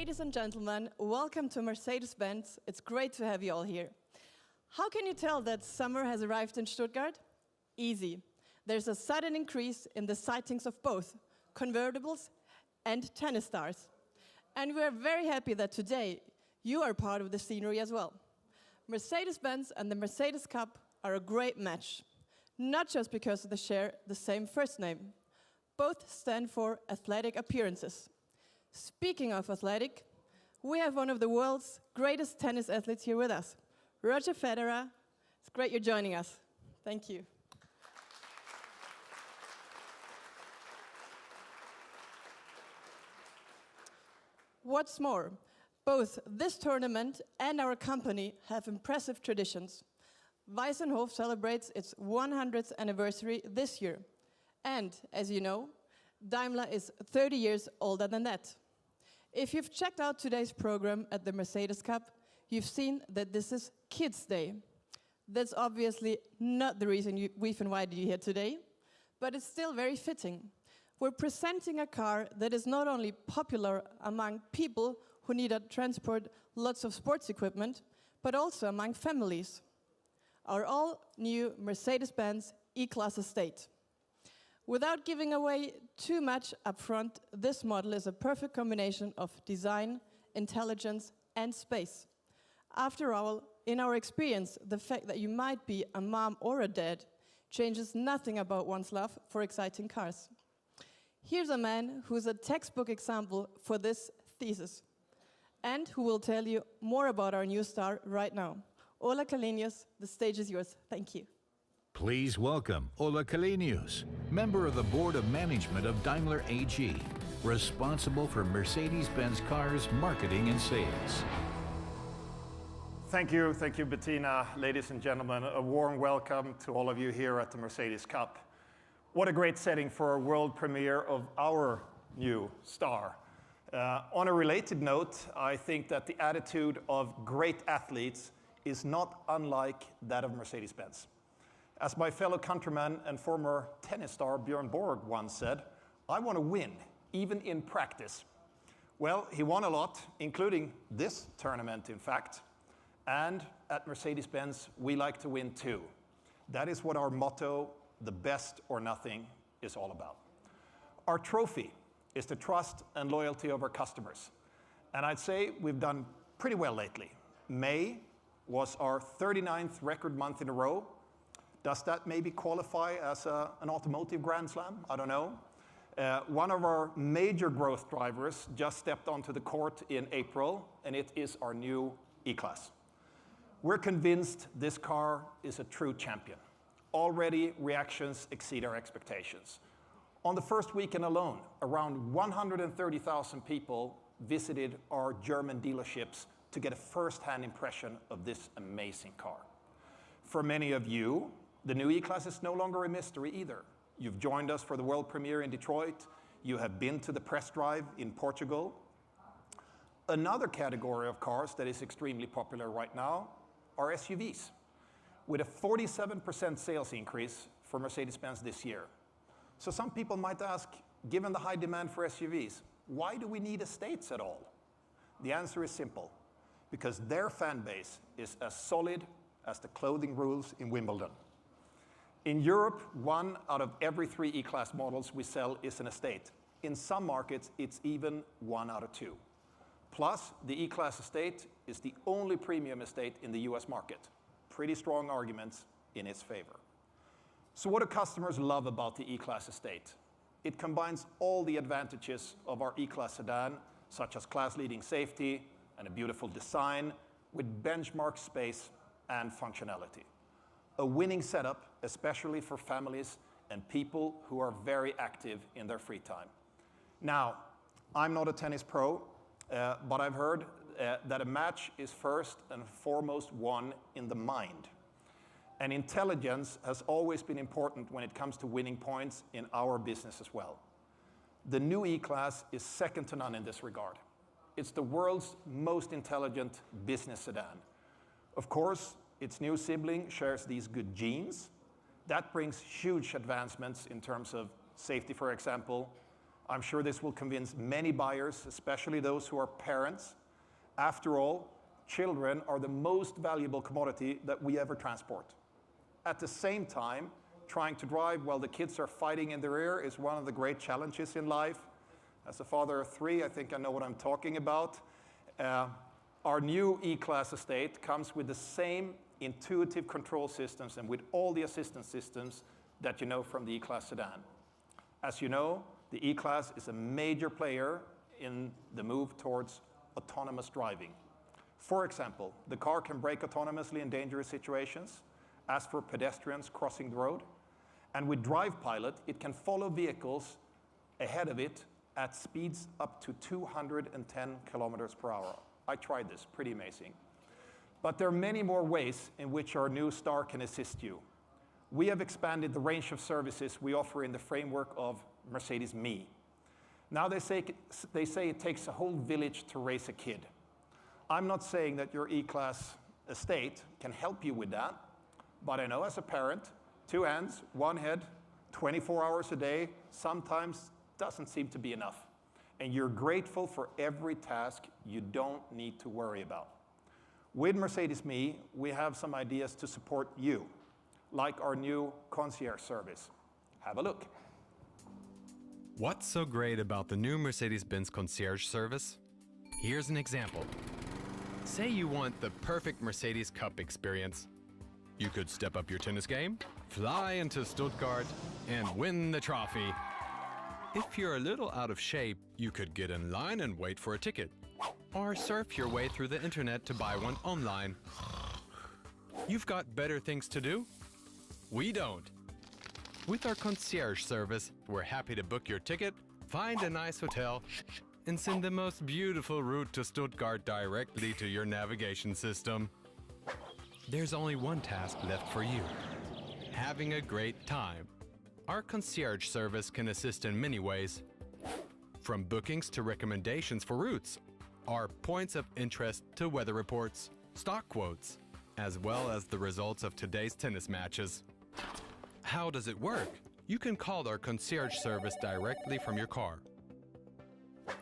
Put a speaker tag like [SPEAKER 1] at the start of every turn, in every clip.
[SPEAKER 1] Ladies and gentlemen, welcome to Mercedes-Benz. It's great to have you all here. How can you tell that summer has arrived in Stuttgart? Easy. There's a sudden increase in the sightings of both convertibles and tennis stars. And we are very happy that today you are part of the scenery as well. Mercedes-Benz and the Mercedes Cup are a great match, not just because they share the same first name. Both stand for athletic appearances. Speaking of athletic, we have one of the world's greatest tennis athletes here with us, Roger Federer. It's great you're joining us. Thank you. What's more, both this tournament and our company have impressive traditions. Weissenhof celebrates its 100th anniversary this year. And, as you know, Daimler is 30 years older than that. If you've checked out today's program at the Mercedes Cup, you've seen that this is Kids' Day. That's obviously not the reason we've invited you here today, but it's still very fitting. We're presenting a car that is not only popular among people who need to transport lots of sports equipment, but also among families. Our all-new Mercedes-Benz E-Class Estate. Without giving away too much upfront, this model is a perfect combination of design, intelligence, and space. After all, in our experience, the fact that you might be a mom or a dad changes nothing about one's love for exciting cars. Here's a man who's a textbook example for this thesis, and who will tell you more about our new star right now. Ola Kalenius, the stage is yours. Thank you.
[SPEAKER 2] Please welcome Ola Kalenius, member of the Board of Management of Daimler AG, responsible for Mercedes-Benz cars, marketing and sales.
[SPEAKER 3] Thank you, Bettina. Ladies and gentlemen, a warm welcome to all of you here at the Mercedes Cup. What a great setting for a world premiere of our new star. On a related note, I think that the attitude of great athletes is not unlike that of Mercedes-Benz. As my fellow countryman and former tennis star Björn Borg once said, "I want to win, even in practice." Well, he won a lot, including this tournament, in fact. And at Mercedes-Benz, we like to win too. That is what our motto, the best or nothing, is all about. Our trophy is the trust and loyalty of our customers. And I'd say we've done pretty well lately. May was our 39th record month in a row. Does that maybe qualify as an automotive Grand Slam? I don't know. One of our major growth drivers just stepped onto the court in April, and it is our new E-Class. We're convinced this car is a true champion. Already, reactions exceed our expectations. On the first weekend alone, around 130,000 people visited our German dealerships to get a first-hand impression of this amazing car. For many of you, the new E-Class is no longer a mystery either. You've joined us for the world premiere in Detroit. You have been to the press drive in Portugal. Another category of cars that is extremely popular right now are SUVs, with a 47% sales increase for Mercedes-Benz this year. So some people might ask, given the high demand for SUVs, why do we need estates at all? The answer is simple, because their fan base is as solid as the clothing rules in Wimbledon. In Europe, 1 out of every 3 E-Class models we sell is an estate. In some markets, it's even 1 out of 2. Plus, the E-Class estate is the only premium estate in the US market. Pretty strong arguments in its favor. So what do customers love about the E-Class estate? It combines all the advantages of our E-Class sedan, such as class-leading safety and a beautiful design, with benchmark space and functionality. A winning setup, especially for families and people who are very active in their free time. Now, I'm not a tennis pro, but I've heard that a match is first and foremost won in the mind. And intelligence has always been important when it comes to winning points in our business as well. The new E-Class is second to none in this regard. It's the world's most intelligent business sedan. Of course, its new sibling shares these good genes. That brings huge advancements in terms of safety, for example, I'm sure this will convince many buyers, especially those who are parents. After all, children are the most valuable commodity that we ever transport. At the same time, trying to drive while the kids are fighting in the rear is one of the great challenges in life. As a father of 3, I think I know what I'm talking about. Our new E-Class estate comes with the same intuitive control systems and with all the assistance systems that you know from the E-Class sedan. As you know, the E-Class is a major player in the move towards autonomous driving. For example, the car can brake autonomously in dangerous situations, as for pedestrians crossing the road. And with Drive Pilot, it can follow vehicles ahead of it at speeds up to 210 kilometers per hour. I tried this, pretty amazing. But there are many more ways in which our new Star can assist you. We have expanded the range of services we offer in the framework of Mercedes-Me. Now they say it takes a whole village to raise a kid. I'm not saying that your E-Class estate can help you with that, but I know as a parent, 2 hands, 1 head, 24 hours a day, sometimes doesn't seem to be enough. And you're grateful for every task you don't need to worry about. With Mercedes-Me, we have some ideas to support you, like our new concierge service. Have a look.
[SPEAKER 4] What's so great about the new Mercedes-Benz concierge service? Here's an example. Say you want the perfect Mercedes Cup experience. You could step up your tennis game, fly into Stuttgart, and win the trophy. If you're a little out of shape, you could get in line and wait for a ticket, or surf your way through the internet to buy one online. You've got better things to do? We don't. With our concierge service, we're happy to book your ticket, find a nice hotel, and send the most beautiful route to Stuttgart directly to your navigation system. There's only one task left for you: having a great time. Our concierge service can assist in many ways. From bookings to recommendations for routes, our points of interest to weather reports, stock quotes, as well as the results of today's tennis matches. How does it work? You can call our concierge service directly from your car.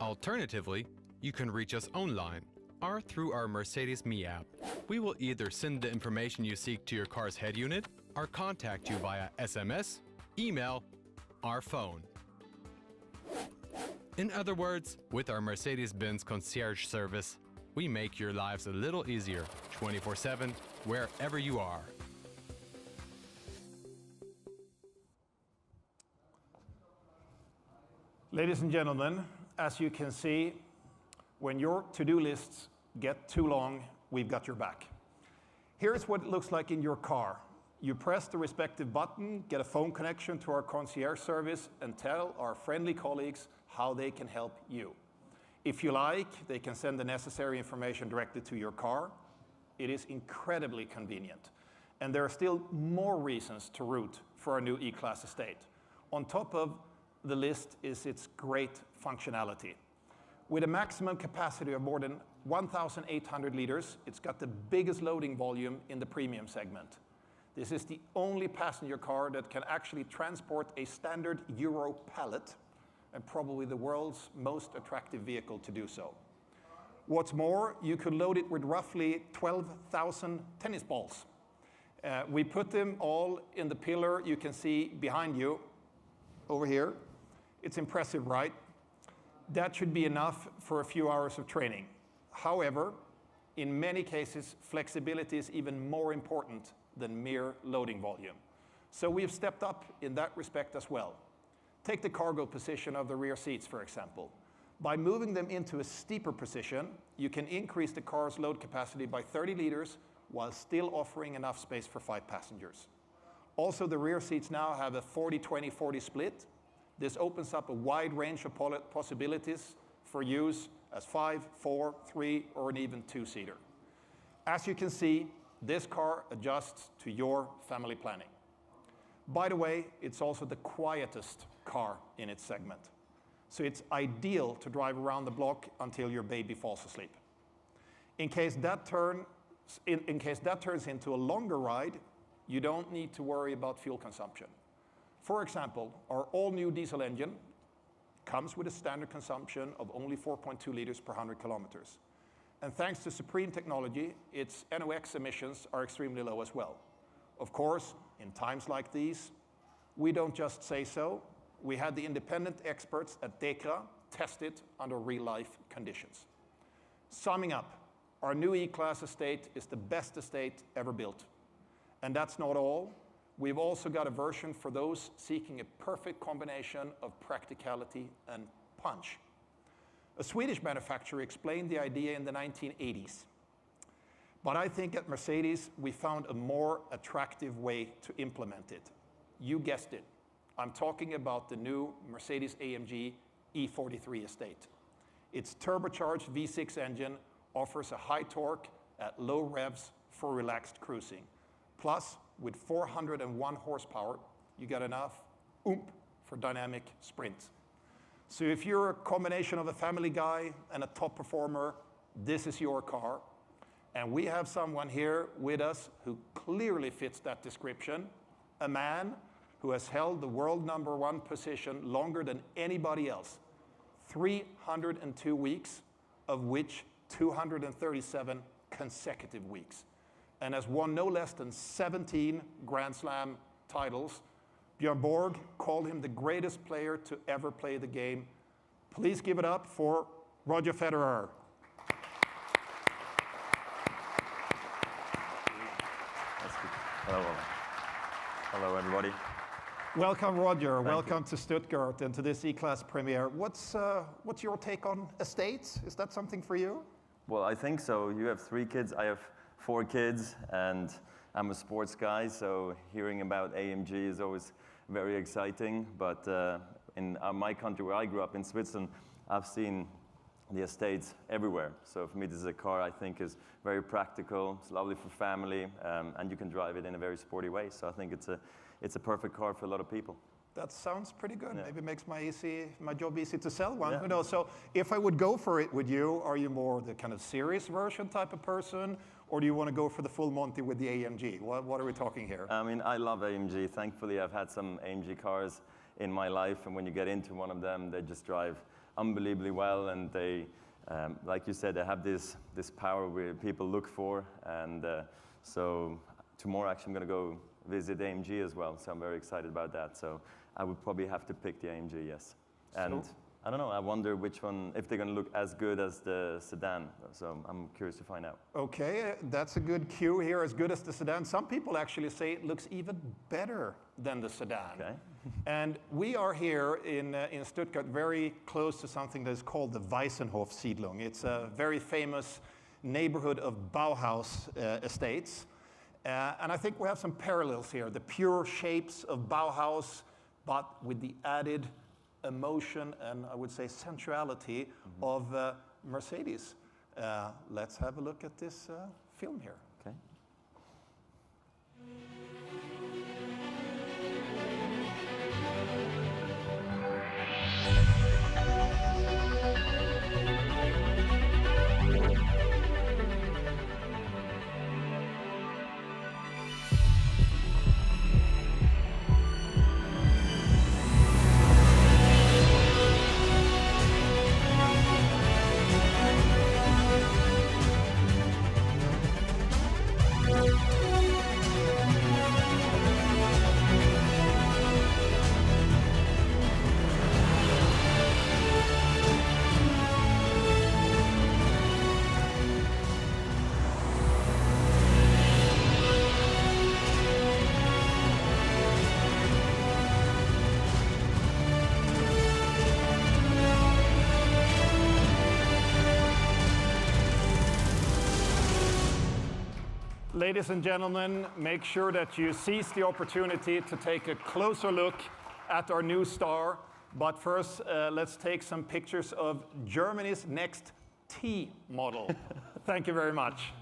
[SPEAKER 4] Alternatively, you can reach us online or through our Mercedes-Me app. We will either send the information you seek to your car's head unit or contact you via SMS, email, or phone. In other words, with our Mercedes-Benz concierge service, we make your lives a little easier 24/7, wherever you are.
[SPEAKER 3] Ladies and gentlemen, as you can see, when your to-do lists get too long, we've got your back. Here's what it looks like in your car. You press the respective button, get a phone connection to our concierge service, and tell our friendly colleagues how they can help you. If you like, they can send the necessary information directly to your car. It is incredibly convenient. And there are still more reasons to root for our new E-Class estate. On top of the list is its great functionality. With a maximum capacity of more than 1,800 liters, it's got the biggest loading volume in the premium segment. This is the only passenger car that can actually transport a standard Euro pallet, and probably the world's most attractive vehicle to do so. What's more, you could load it with roughly 12,000 tennis balls. We put them all in the pillar you can see behind you, over here. It's impressive, right? That should be enough for a few hours of training. However, in many cases, flexibility is even more important than mere loading volume. So we've stepped up in that respect as well. Take the cargo position of the rear seats, for example. By moving them into a steeper position, you can increase the car's load capacity by 30 liters while still offering enough space for 5 passengers. Also, the rear seats now have a 40-20-40 split. This opens up a wide range of possibilities for use as 5, 4, 3, or an even 2-seater. As you can see, this car adjusts to your family planning. By the way, it's also the quietest car in its segment. So it's ideal to drive around the block until your baby falls asleep. In case that turns into a longer ride, you don't need to worry about fuel consumption. For example, our all-new diesel engine comes with a standard consumption of only 4.2 liters per 100 kilometers. And thanks to supreme technology, its NOx emissions are extremely low as well. Of course, in times like these, we don't just say so. We had the independent experts at DEKRA test it under real-life conditions. Summing up, our new E-Class estate is the best estate ever built. And that's not all. We've also got a version for those seeking a perfect combination of practicality and punch. A Swedish manufacturer explained the idea in the 1980s. But I think at Mercedes, we found a more attractive way to implement it. You guessed it. I'm talking about the new Mercedes-AMG E43 estate. Its turbocharged V6 engine offers a high torque at low revs for relaxed cruising. Plus, with 401 horsepower, you get enough oomph for dynamic sprints. So if you're a combination of a family guy and a top performer, this is your car. And we have someone here with us who clearly fits that description, a man who has held the world #1 position longer than anybody else, 302 weeks, of which 237 consecutive weeks, and has won no less than 17 Grand Slam titles. Björn Borg called him the greatest player to ever play the game. Please give it up for Roger Federer.
[SPEAKER 5] Hello. Hello, everybody.
[SPEAKER 3] Welcome, Roger.
[SPEAKER 5] Thank
[SPEAKER 3] Welcome to Stuttgart and to this E-Class premiere. What's your take on estates? Is that something for you?
[SPEAKER 5] Well, I think so. You have 3 kids, I have 4 kids, and I'm a sports guy, so hearing about AMG is always very exciting. But in my country where I grew up, in Switzerland, I've seen the estates everywhere. So for me, this is a car I think is very practical. It's lovely for family, and you can drive it in a very sporty way. So I think it's a perfect car for a lot of people.
[SPEAKER 3] That sounds pretty good.
[SPEAKER 5] Yeah.
[SPEAKER 3] Maybe it makes my job easy to sell one.
[SPEAKER 5] Yeah.
[SPEAKER 3] Who knows? So if I would go for it with you, are you more the kind of serious version type of person, or do you want to go for the full Monty with the AMG? What are we talking here?
[SPEAKER 5] I mean, I love AMG. Thankfully, I've had some AMG cars in my life, and when you get into one of them, they just drive unbelievably well, and they, like you said, they have this power where people look for, and so tomorrow actually I'm going to go visit AMG as well, so I'm very excited about that. So I would probably have to pick the AMG, yes. And
[SPEAKER 3] So?
[SPEAKER 5] I don't know, I wonder which one, if they're going to look as good as the sedan, so I'm curious to find out.
[SPEAKER 3] Okay, that's a good cue here, as good as the sedan. Some people actually say it looks even better than the sedan.
[SPEAKER 5] Okay.
[SPEAKER 3] And we are here in Stuttgart, very close to something that is called the Weissenhof Siedlung. It's a very famous neighborhood of Bauhaus estates. And I think we have some parallels here, the pure shapes of Bauhaus, but with the added emotion and I would say sensuality of Mercedes. Let's have a look at this film here.
[SPEAKER 5] Okay.
[SPEAKER 3] Ladies and gentlemen, make sure that you seize the opportunity to take a closer look at our new star. But first, let's take some pictures of Germany's next T model. Thank you very much.